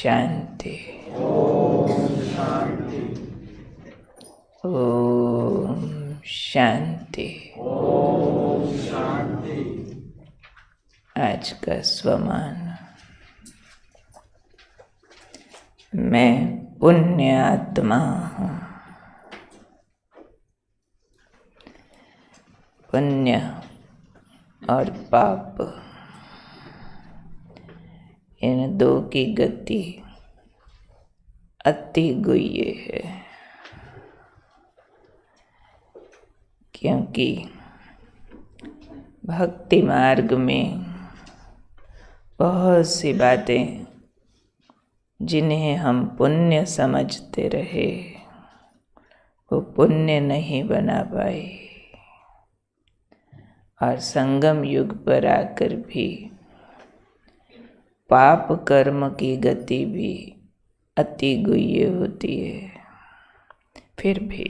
शांति। ओम शांति। आज का स्वमान। मैं पुण्य आत्मा हूँ। पुण्य और पाप, इन दो की गति अति गुह्य है, क्योंकि भक्ति मार्ग में बहुत सी बातें जिन्हें हम पुण्य समझते रहे, वो पुण्य नहीं बना पाए, और संगम युग पर आकर भी पाप कर्म की गति भी अति गुह्य होती है। फिर भी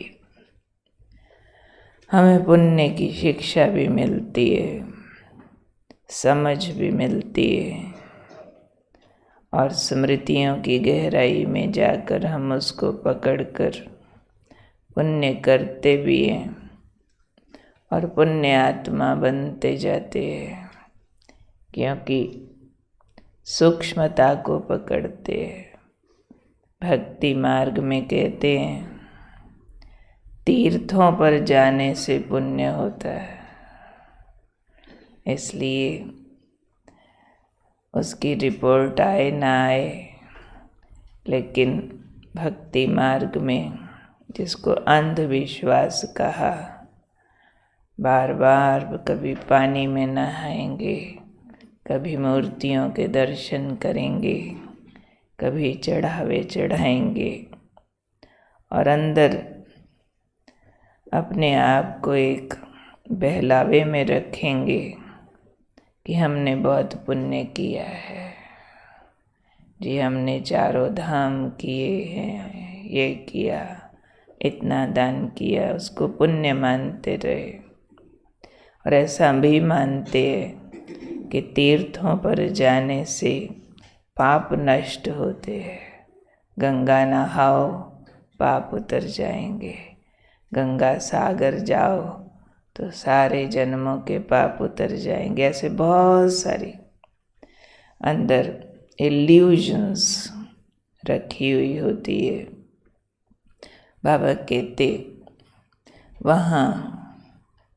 हमें पुण्य की शिक्षा भी मिलती है, समझ भी मिलती है, और स्मृतियों की गहराई में जाकर हम उसको पकड़कर पुण्य करते भी हैं और पुण्य आत्मा बनते जाते हैं, क्योंकि सूक्ष्मता को पकड़ते हैं। भक्ति मार्ग में कहते हैं तीर्थों पर जाने से पुण्य होता है, इसलिए उसकी रिपोर्ट आए ना आए, लेकिन भक्ति मार्ग में जिसको अंधविश्वास कहा, बार बार कभी पानी में नहाएंगे, कभी मूर्तियों के दर्शन करेंगे, कभी चढ़ावे चढ़ाएंगे, और अंदर अपने आप को एक बहलावे में रखेंगे कि हमने बहुत पुण्य किया है जी, हमने चारों धाम किए हैं, ये किया, इतना दान किया, उसको पुण्य मानते रहे। और ऐसा भी मानते हैं कि तीर्थों पर जाने से पाप नष्ट होते हैं। गंगा नहाओ, पाप उतर जाएंगे। गंगा सागर जाओ तो सारे जन्मों के पाप उतर जाएंगे। ऐसे बहुत सारी अंदर इल्यूजन्स रखी हुई होती है। बाबा कहते वहाँ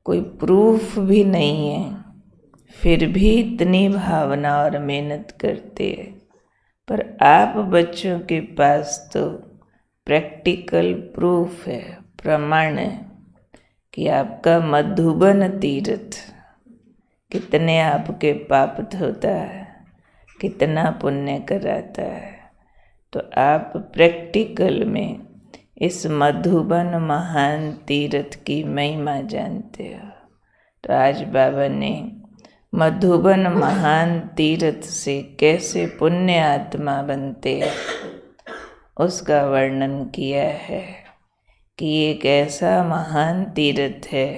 कोई प्रूफ भी नहीं है, फिर भी इतनी भावना और मेहनत करते हैं। पर आप बच्चों के पास तो प्रैक्टिकल प्रूफ है, प्रमाण है कि आपका मधुबन तीर्थ कितने आपके पाप धोता है, कितना पुण्य कराता है। तो आप प्रैक्टिकल में इस मधुबन महान तीर्थ की महिमा जानते हो। तो आज बाबा ने मधुबन महान तीर्थ से कैसे पुण्य आत्मा बनते हैं उसका वर्णन किया है कि एक ऐसा महान तीर्थ है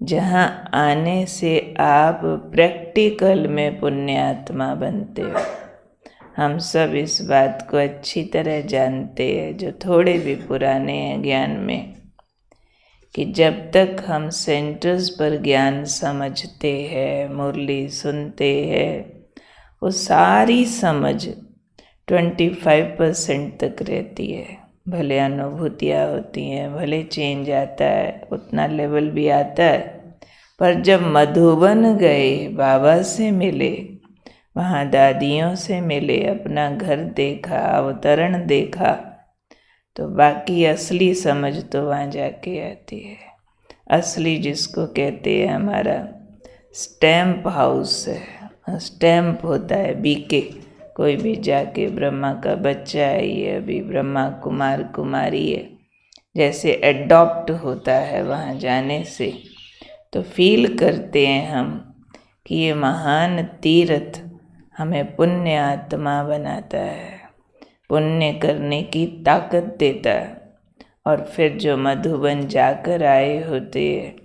जहाँ आने से आप प्रैक्टिकल में पुण्य आत्मा बनते हो। हम सब इस बात को अच्छी तरह जानते हैं, जो थोड़े भी पुराने हैं ज्ञान में, कि जब तक हम सेंटर्स पर ज्ञान समझते हैं, मुरली सुनते हैं, वो सारी समझ 25% तक रहती है। भले अनुभूतियाँ होती हैं, भले चेंज आता है, उतना लेवल भी आता है, पर जब मधुबन गए, बाबा से मिले, वहाँ दादियों से मिले, अपना घर देखा, अवतरण देखा, तो बाकी असली समझ तो वहाँ जाके आती है। असली जिसको कहते हैं हमारा स्टैम्प हाउस है, स्टैम्प होता है बीके। कोई भी जाके ब्रह्मा का बच्चा है, ये अभी ब्रह्मा कुमार कुमारी है, जैसे एडॉप्ट होता है वहाँ जाने से, तो फील करते हैं हम कि ये महान तीर्थ हमें पुण्य आत्मा बनाता है, पुण्य करने की ताकत देता है। और फिर जो मधुबन जाकर आए होते हैं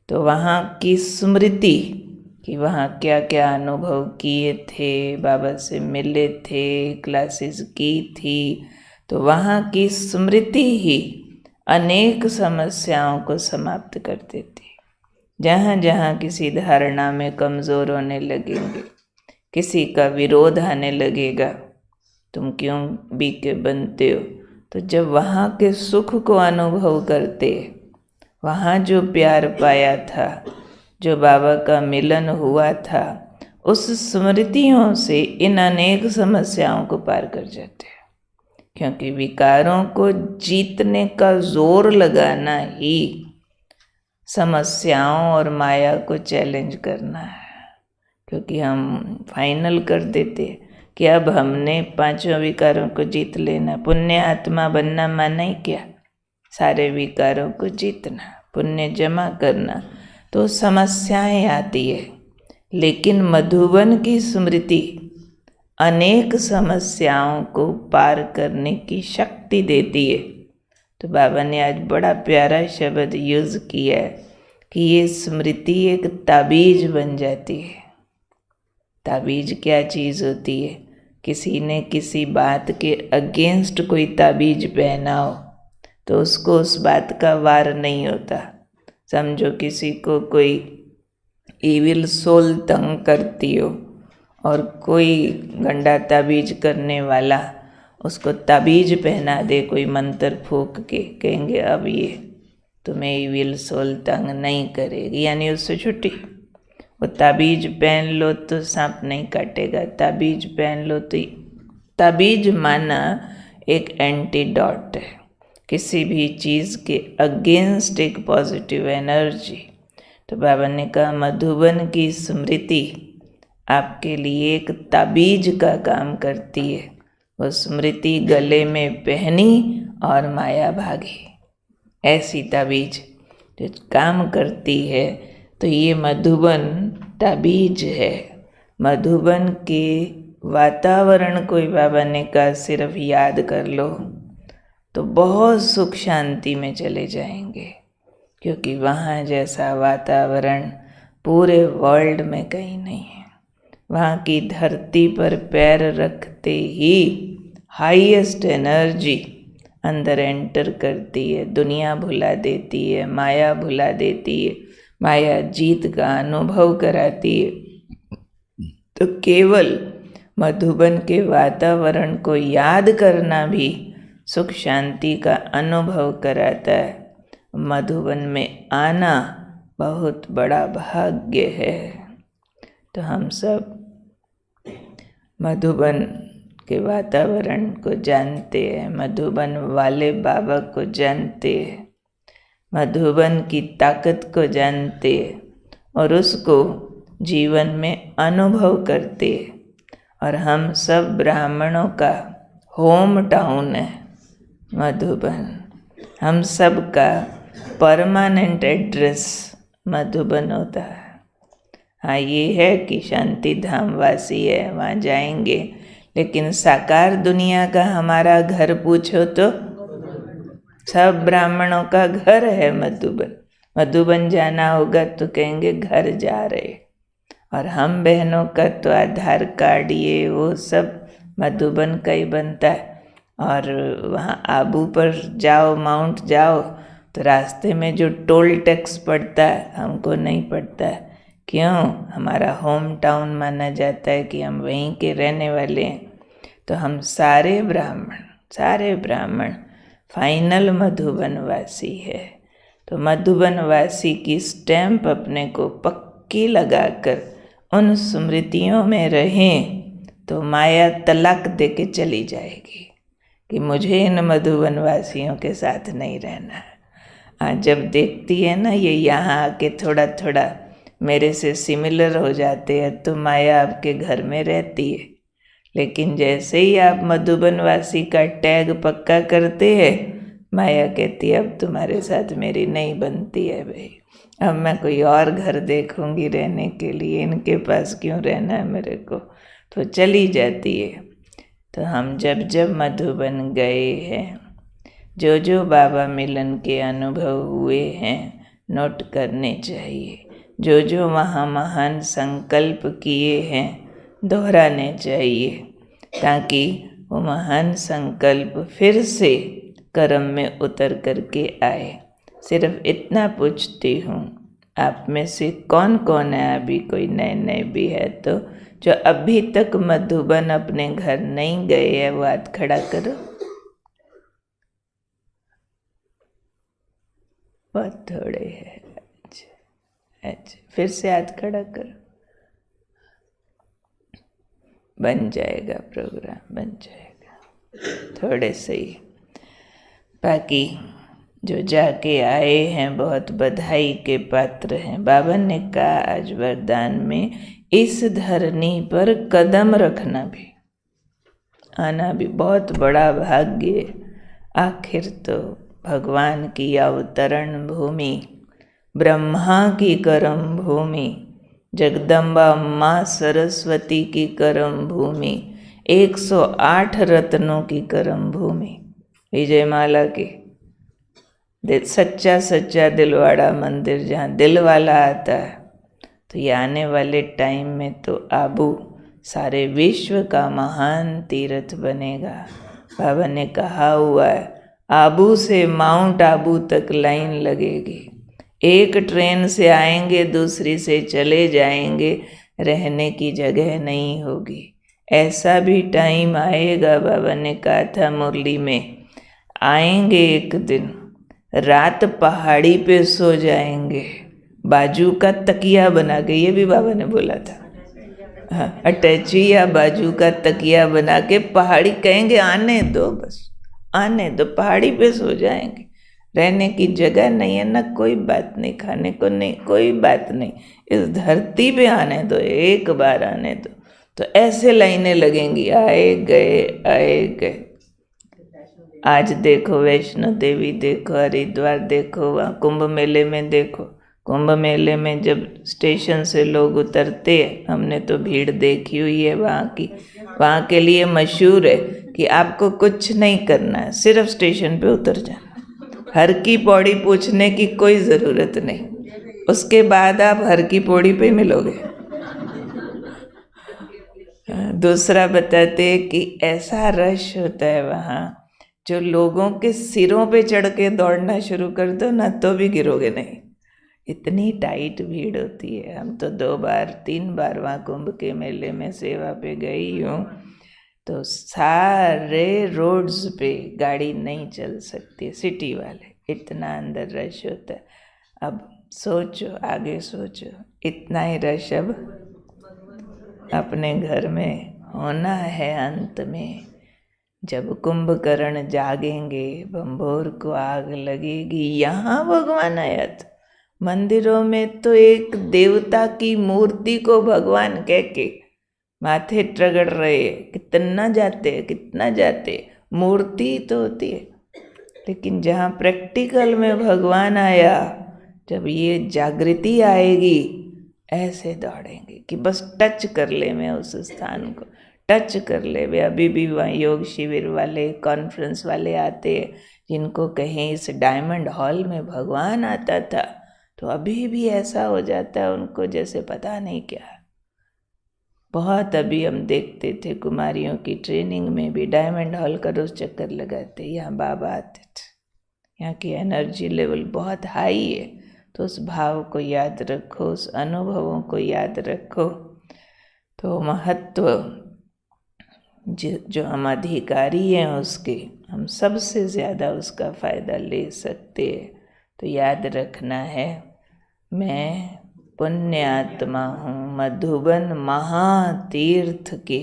तो वहाँ की स्मृति कि वहाँ क्या क्या अनुभव किए थे, बाबा से मिले थे, क्लासेस की थी, तो वहाँ की स्मृति ही अनेक समस्याओं को समाप्त कर देती। जहाँ जहाँ किसी धारणा में कमज़ोर होने लगेंगे, किसी का विरोध आने लगेगा, तुम क्यों बीके बनते हो, तो जब वहाँ के सुख को अनुभव करते, वहाँ जो प्यार पाया था, जो बाबा का मिलन हुआ था, उस स्मृतियों से इन अनेक समस्याओं को पार कर जाते हैं। क्योंकि विकारों को जीतने का जोर लगाना ही समस्याओं और माया को चैलेंज करना है। क्योंकि हम फाइनल कर देते कि अब हमने पांचों विकारों को जीत लेना, पुण्य आत्मा बनना माना ही क्या, सारे विकारों को जीतना, पुण्य जमा करना, तो समस्याएं आती है। लेकिन मधुबन की स्मृति अनेक समस्याओं को पार करने की शक्ति देती है। तो बाबा ने आज बड़ा प्यारा शब्द यूज़ किया है कि ये स्मृति एक ताबीज बन जाती है। ताबीज क्या चीज़ होती है? किसी ने किसी बात के अगेंस्ट कोई ताबीज पहना हो तो उसको उस बात का वार नहीं होता। समझो किसी को कोई इविल सोल तंग करती हो और कोई गंदा ताबीज करने वाला उसको ताबीज पहना दे, कोई मंत्र फूंक के, कहेंगे अब ये तुम्हें इविल सोल तंग नहीं करेगी, यानी उससे छुट्टी। वो ताबीज पहन लो तो सांप नहीं काटेगा, ताबीज पहन लो तो ताबीज माना एक एंटीडोट है, किसी भी चीज़ के अगेंस्ट एक पॉजिटिव एनर्जी। तो बाबा ने कहा मधुबन की स्मृति आपके लिए एक ताबीज का काम करती है। वो स्मृति गले में पहनी और माया भागी, ऐसी ताबीज जो काम करती है। तो ये मधुबन ताबीज है। मधुबन के वातावरण को बाबा ने कहा सिर्फ याद कर लो तो बहुत सुख शांति में चले जाएंगे, क्योंकि वहाँ जैसा वातावरण पूरे वर्ल्ड में कहीं नहीं है। वहाँ की धरती पर पैर रखते ही हाईएस्ट एनर्जी अंदर एंटर करती है, दुनिया भुला देती है, माया भुला देती है, माया जीत का अनुभव कराती है। तो केवल मधुबन के वातावरण को याद करना भी सुख शांति का अनुभव कराता है। मधुबन में आना बहुत बड़ा भाग्य है। तो हम सब मधुबन के वातावरण को जानते हैं, मधुबन वाले बाबा को जानते हैं, मधुबन की ताकत को जानते हैं और उसको जीवन में अनुभव करते हैं। और हम सब ब्राह्मणों का होम टाउन है मधुबन, हम सब का परमानेंट एड्रेस मधुबन होता है। हाँ, ये है कि शांति धाम वासी है, वहाँ जाएंगे, लेकिन साकार दुनिया का हमारा घर पूछो तो सब ब्राह्मणों का घर है मधुबन। मधुबन जाना होगा तो कहेंगे घर जा रहे। और हम बहनों का तो आधार कार्ड ये वो सब मधुबन का ही बनता है। और वहाँ आबू पर जाओ, माउंट जाओ, तो रास्ते में जो टोल टैक्स पड़ता है हमको नहीं पड़ता है। क्यों? हमारा होम टाउन माना जाता है कि हम वहीं के रहने वाले हैं। तो हम सारे ब्राह्मण फाइनल मधुबन वासी है। तो मधुबन वासी की स्टैंप अपने को पक्की लगाकर उन स्मृतियों में रहें तो माया तलाक दे के चली जाएगी कि मुझे इन मधुबन वासियों के साथ नहीं रहना है। जब देखती है ना ये यहाँ आके थोड़ा थोड़ा मेरे से सिमिलर हो जाते हैं तो माया आपके घर में रहती है। लेकिन जैसे ही आप मधुबन वासी का टैग पक्का करते हैं, माया कहती है अब तुम्हारे साथ मेरी नहीं बनती है भाई, अब मैं कोई और घर देखूंगी रहने के लिए, इनके पास क्यों रहना है मेरे को, तो चली जाती है। तो हम जब जब मधुबन गए हैं, जो बाबा मिलन के अनुभव हुए हैं नोट करने चाहिए। जो जो वहाँ महान संकल्प किए हैं दोहराने चाहिए, ताकि वो महान संकल्प फिर से कर्म में उतर करके आए। सिर्फ इतना पूछती हूँ, आप में से कौन कौन है, अभी कोई नए नए भी है तो जो अभी तक मधुबन अपने घर नहीं गए है, वो हाथ खड़ा करो। बहुत थोड़े हैं। अच्छा, फिर से हाथ खड़ा करो। बन जाएगा प्रोग्राम, बन जाएगा, थोड़े सही। बाकी जो जाके आए हैं बहुत बधाई के पात्र हैं। बाबा ने कहा आज वरदान में, इस धरनी पर कदम रखना भी, आना भी बहुत बड़ा भाग्य है। आखिर तो भगवान की अवतरण भूमि, ब्रह्मा की कर्म भूमि, जगदम्बा माँ सरस्वती की कर्म भूमि, 108 रत्नों की कर्म भूमि, विजयमाला की सच्चा सच्चा दिलवाड़ा मंदिर, जहाँ दिल वाला आता है। तो ये आने वाले टाइम में तो आबू सारे विश्व का महान तीर्थ बनेगा। बाबा ने कहा हुआ है, आबू से माउंट आबू तक लाइन लगेगी। एक ट्रेन से आएंगे, दूसरी से चले जाएंगे, रहने की जगह नहीं होगी। ऐसा भी टाइम आएगा, बाबा ने कहा था मुरली में, आएंगे एक दिन रात पहाड़ी पे सो जाएंगे, बाजू का तकिया बना के, ये भी बाबा ने बोला था। हाँ, अटैची या बाजू का तकिया बना के पहाड़ी, कहेंगे आने दो, बस आने दो, पहाड़ी पे सो जाएंगे। रहने की जगह नहीं है ना, कोई बात नहीं, खाने को नहीं, कोई बात नहीं, इस धरती पे आने दो, एक बार आने दो। तो ऐसे लाइनें लगेंगी, आए गए आए गए। आज देखो वैष्णो देवी देखो, हरिद्वार देखो, वहाँ कुंभ मेले में देखो। कुंभ मेले में जब स्टेशन से लोग उतरते हैं, हमने तो भीड़ देखी हुई है वहाँ की। वहाँ के लिए मशहूर है कि आपको कुछ नहीं करना है, सिर्फ स्टेशन पे उतर जाना। हर की पौड़ी पूछने की कोई ज़रूरत नहीं, उसके बाद आप हर की पौड़ी पे मिलोगे। दूसरा बताते कि ऐसा रश होता है वहाँ, जो लोगों के सिरों पे चढ़ के दौड़ना शुरू कर दो ना तो भी गिरोगे नहीं, इतनी टाइट भीड़ होती है। हम तो 2 बार 3 बार वहाँ कुंभ के मेले में सेवा पे गई हूँ, तो सारे रोड्स पे गाड़ी नहीं चल सकती, सिटी वाले, इतना अंदर रश होता है। अब सोचो, आगे सोचो, इतना ही रश अब अपने घर में होना है अंत में। जब कुंभकर्ण जागेंगे, बंभोर को आग लगेगी, यहाँ भगवान आया था। मंदिरों में तो एक देवता की मूर्ति को भगवान कह के माथे रगड़ रहे, कितना जाते, मूर्ति तो होती है, लेकिन जहाँ प्रैक्टिकल में भगवान आया, जब ये जागृति आएगी, ऐसे दौड़ेंगे कि बस टच कर ले, मैं उस स्थान को टच कर ले। वे अभी भी वहाँ योग शिविर वाले, कॉन्फ्रेंस वाले आते हैं, जिनको कहीं इस डायमंड हॉल में भगवान आता था, तो अभी भी ऐसा हो जाता है उनको जैसे पता नहीं क्या। बहुत अभी हम देखते थे कुमारियों की ट्रेनिंग में भी डायमंड हॉल का रोज चक्कर लगाते, यहाँ बाबा आते थे। यहाँ की एनर्जी लेवल बहुत हाई है, तो उस भाव को याद रखो, उस अनुभवों को याद रखो, तो महत्व जो हम अधिकारी हैं उसके, हम सबसे ज़्यादा उसका फ़ायदा ले सकते हैं। तो याद रखना है, मैं पुण्य आत्मा हूँ, मधुबन महातीर्थ के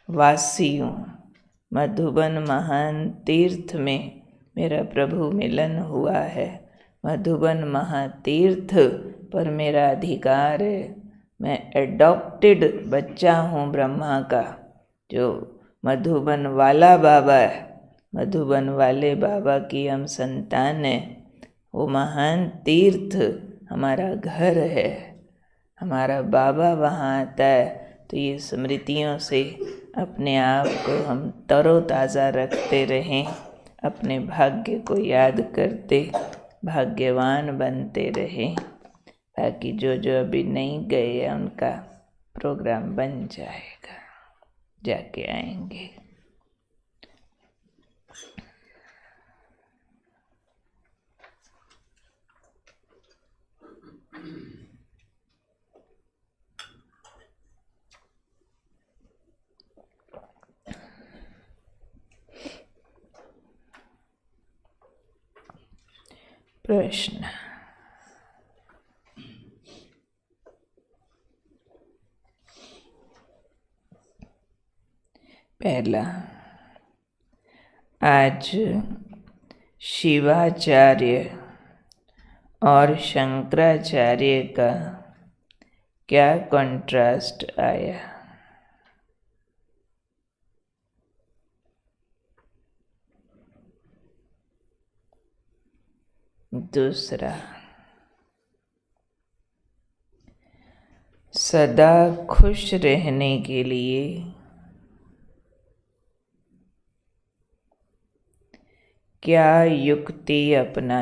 वासी हूँ। मधुबन महान तीर्थ में मेरा प्रभु मिलन हुआ है। मधुबन महातीर्थ पर मेरा अधिकार है। मैं एडॉप्टेड बच्चा हूँ ब्रह्मा का, जो मधुबन वाला बाबा है, मधुबन वाले बाबा की हम संतान हैं। वो महान तीर्थ हमारा घर है, हमारा बाबा वहाँ आता है। तो ये स्मृतियों से अपने आप को हम तरोताज़ा रखते रहें, अपने भाग्य को याद करते भाग्यवान बनते रहें। बाकी जो जो अभी नहीं गए हैं उनका प्रोग्राम बन जाएगा, जाके आएंगे। प्रश्न। पहला, आज शिवाचार्य और शंकराचार्य का क्या कंट्रास्ट आया? दूसरा, सदा खुश रहने के लिए क्या युक्ति अपनानी